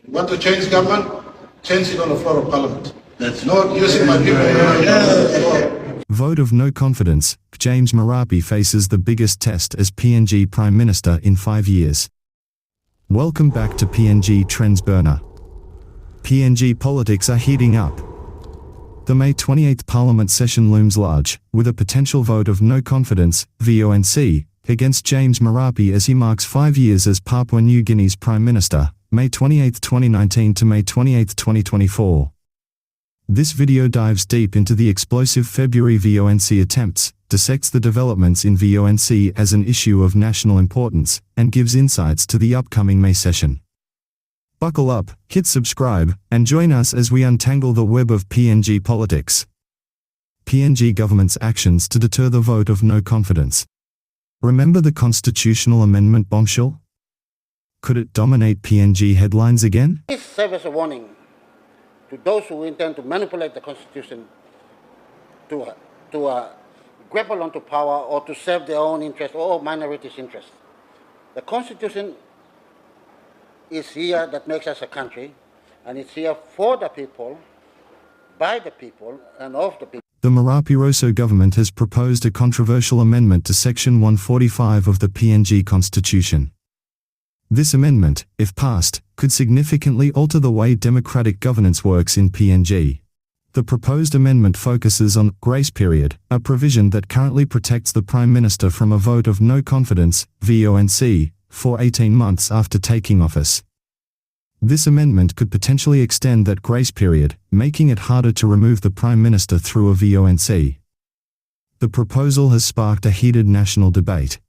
You want to change government? Change it on the floor of Parliament. That's not using my people. Vote of no confidence. James Marape faces the biggest test as PNG Prime Minister in 5 years. Welcome back to PNG Trends Burner. PNG politics are heating up. The May 28th Parliament session looms large, with a potential vote of no confidence, VoNC, against James Marape as he marks 5 years as Papua New Guinea's Prime Minister, May 28, 2019 to May 28, 2024. This video dives deep into the explosive February VoNC attempts, dissects the developments in VoNC as an issue of national importance, and gives insights to the upcoming May session. Buckle up, hit subscribe, and join us as we untangle the web of PNG politics. PNG government's actions to deter the vote of no confidence. Remember the constitutional amendment bombshell? Could it dominate PNG headlines again? This serves as a warning to those who intend to manipulate the Constitution to grapple onto power or to serve their own interests or minorities' interests. The Constitution is here that makes us a country, and it's here for the people, by the people, and of the people. The Marape-Rosso government has proposed a controversial amendment to Section 145 of the PNG Constitution. This amendment, if passed, could significantly alter the way democratic governance works in PNG. The proposed amendment focuses on grace period, a provision that currently protects the Prime Minister from a vote of no confidence, VoNC, for 18 months after taking office. This amendment could potentially extend that grace period, making it harder to remove the Prime Minister through a VoNC. The proposal has sparked a heated national debate.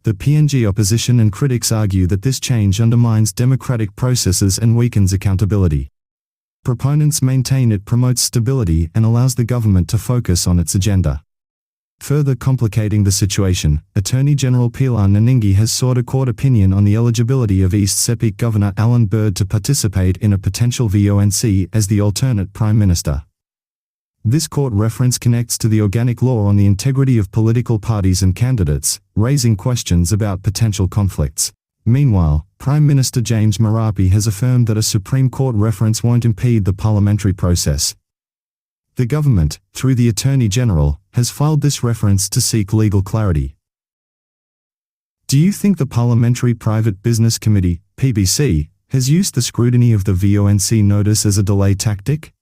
The PNG opposition and critics argue that this change undermines democratic processes and weakens accountability. Proponents maintain it promotes stability and allows the government to focus on its agenda. Further complicating the situation, Attorney General Pilar Naningi has sought a court opinion on the eligibility of East Sepik Governor Alan Bird to participate in a potential VoNC as the alternate Prime Minister. This court reference connects to the organic law on the integrity of political parties and candidates, raising questions about potential conflicts. Meanwhile, Prime Minister James Marape has affirmed that a Supreme Court reference won't impede the parliamentary process. The government, through the Attorney General, has filed this reference to seek legal clarity. Do you think the Parliamentary Private Business Committee, PBC, has used the scrutiny of the VoNC notice as a delay tactic?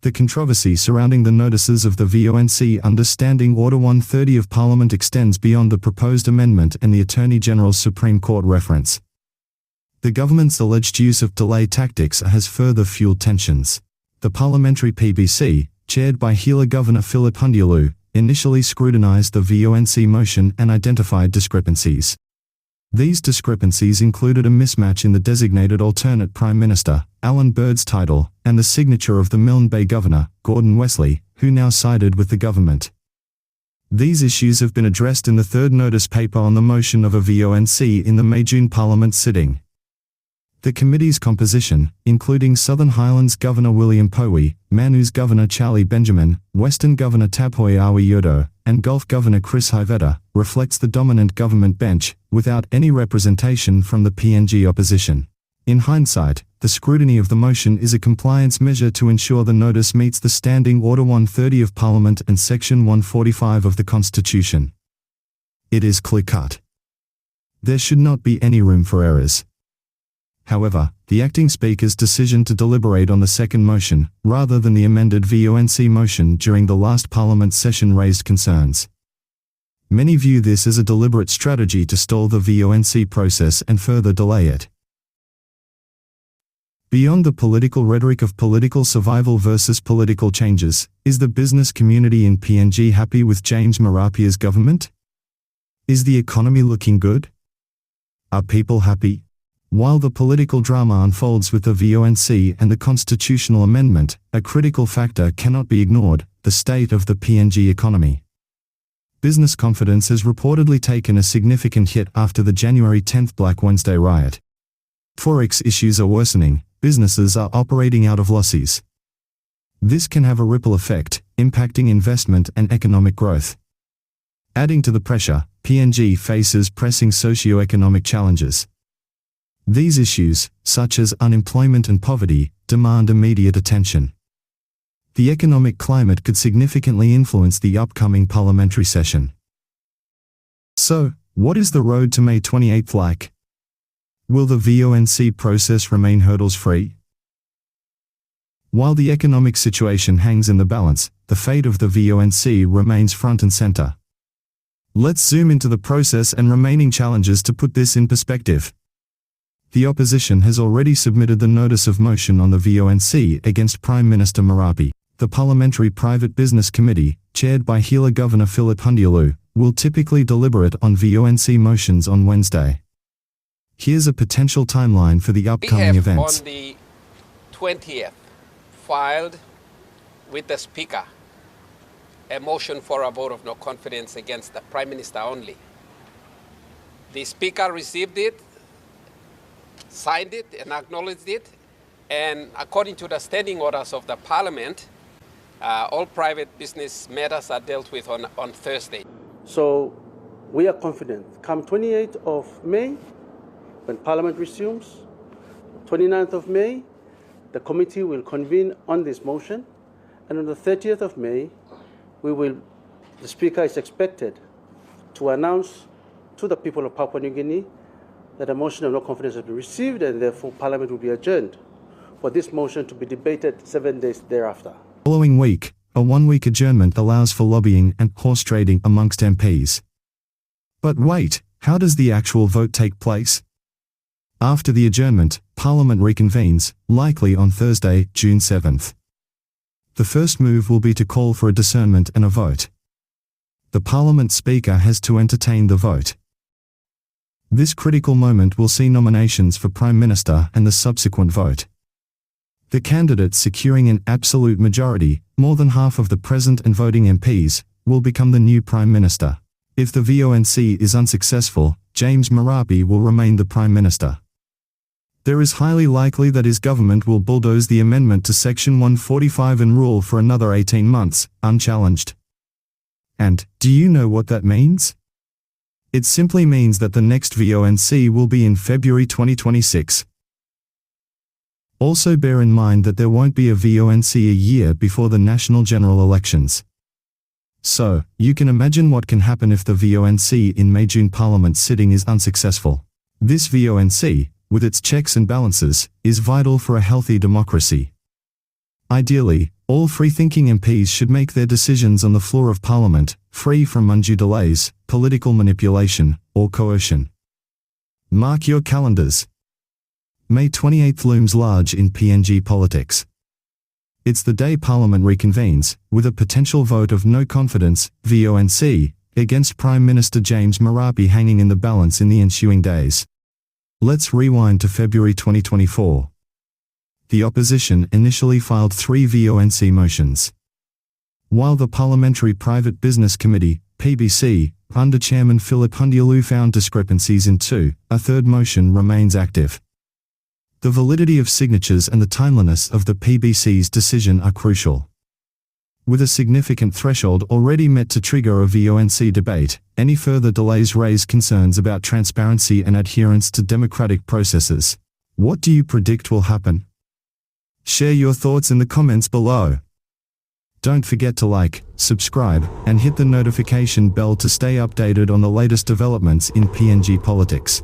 The controversy surrounding the notices of the VoNC under Standing Order 130 of Parliament extends beyond the proposed amendment and the Attorney General's Supreme Court reference. The government's alleged use of delay tactics has further fueled tensions. The Parliamentary PBC, chaired by Hila Governor Philip Undialu, initially scrutinized the VoNC motion and identified discrepancies. These discrepancies included a mismatch in the designated alternate Prime Minister, Alan Bird's title, and the signature of the Milne Bay Governor, Gordon Wesley, who now sided with the government. These issues have been addressed in the third notice paper on the motion of a VoNC in the May-June Parliament sitting. The committee's composition, including Southern Highlands Governor William Powie, Manu's Governor Charlie Benjamin, Western Governor Tabhoi Awi Yodo, and Gulf Governor Chris Hiveta, reflects the dominant government bench, without any representation from the PNG opposition. In hindsight, the scrutiny of the motion is a compliance measure to ensure the notice meets the Standing Order 130 of Parliament and Section 145 of the Constitution. It is clear-cut. There should not be any room for errors. However, the acting Speaker's decision to deliberate on the second motion, rather than the amended VoNC motion during the last Parliament session raised concerns. Many view this as a deliberate strategy to stall the VoNC process and further delay it. Beyond the political rhetoric of political survival versus political changes, is the business community in PNG happy with James Marape's government? Is the economy looking good? Are people happy? While the political drama unfolds with the VoNC and the constitutional amendment, a critical factor cannot be ignored: the state of the PNG economy. Business confidence has reportedly taken a significant hit after the January 10 Black Wednesday Riot. Forex issues are worsening, businesses are operating out of losses. This can have a ripple effect, impacting investment and economic growth. Adding to the pressure, PNG faces pressing socioeconomic challenges. These issues, such as unemployment and poverty, demand immediate attention. The economic climate could significantly influence the upcoming parliamentary session. So, what is the road to May 28 like? Will the VoNC process remain hurdles-free? While the economic situation hangs in the balance, the fate of the VoNC remains front and center. Let's zoom into the process and remaining challenges to put this in perspective. The opposition has already submitted the notice of motion on the VoNC against Prime Minister Marape. The Parliamentary Private Business Committee, chaired by Hila Governor Philip Undialu, will typically deliberate on VoNC motions on Wednesday. Here's a potential timeline for the upcoming events. On the 20th, filed with the Speaker a motion for a vote of no confidence against the Prime Minister only. The Speaker received it, signed it and acknowledged it, and according to the standing orders of the Parliament, all private business matters are dealt with on Thursday. So we are confident. Come 28th of May, when Parliament resumes, 29th of May, the committee will convene on this motion, and on the 30th of May, the Speaker is expected to announce to the people of Papua New Guinea that a motion of no confidence has been received, and therefore Parliament will be adjourned for this motion to be debated 7 days thereafter. Following week, a one-week adjournment allows for lobbying and horse trading amongst MPs. But wait, how does the actual vote take place? After the adjournment, Parliament reconvenes, likely on Thursday, June 7th. The first move will be to call for a discernment and a vote. The Parliament Speaker has to entertain the vote. This critical moment will see nominations for Prime Minister and the subsequent vote. The candidate securing an absolute majority, more than half of the present and voting MPs, will become the new Prime Minister. If the VoNC is unsuccessful, James Marape will remain the Prime Minister. There is highly likely that his government will bulldoze the amendment to Section 145 and rule for another 18 months, unchallenged. And, do you know what that means? It simply means that the next VoNC will be in February 2026. Also bear in mind that there won't be a VoNC a year before the national general elections. So, you can imagine what can happen if the VoNC in May-June Parliament sitting is unsuccessful. This VoNC, with its checks and balances, is vital for a healthy democracy. Ideally, all free-thinking MPs should make their decisions on the floor of Parliament, free from undue delays, political manipulation, or coercion. Mark your calendars. May 28th looms large in PNG politics. It's the day Parliament reconvenes, with a potential vote of no confidence, VoNC, against Prime Minister James Marape hanging in the balance in the ensuing days. Let's rewind to February 2024. The opposition initially filed 3 VoNC motions. While the Parliamentary Private Business Committee, PBC, under Chairman Philip Undialu found discrepancies in 2, a third motion remains active. The validity of signatures and the timeliness of the PBC's decision are crucial. With a significant threshold already met to trigger a VoNC debate, any further delays raise concerns about transparency and adherence to democratic processes. What do you predict will happen? Share your thoughts in the comments below. Don't forget to like, subscribe, and hit the notification bell to stay updated on the latest developments in PNG politics.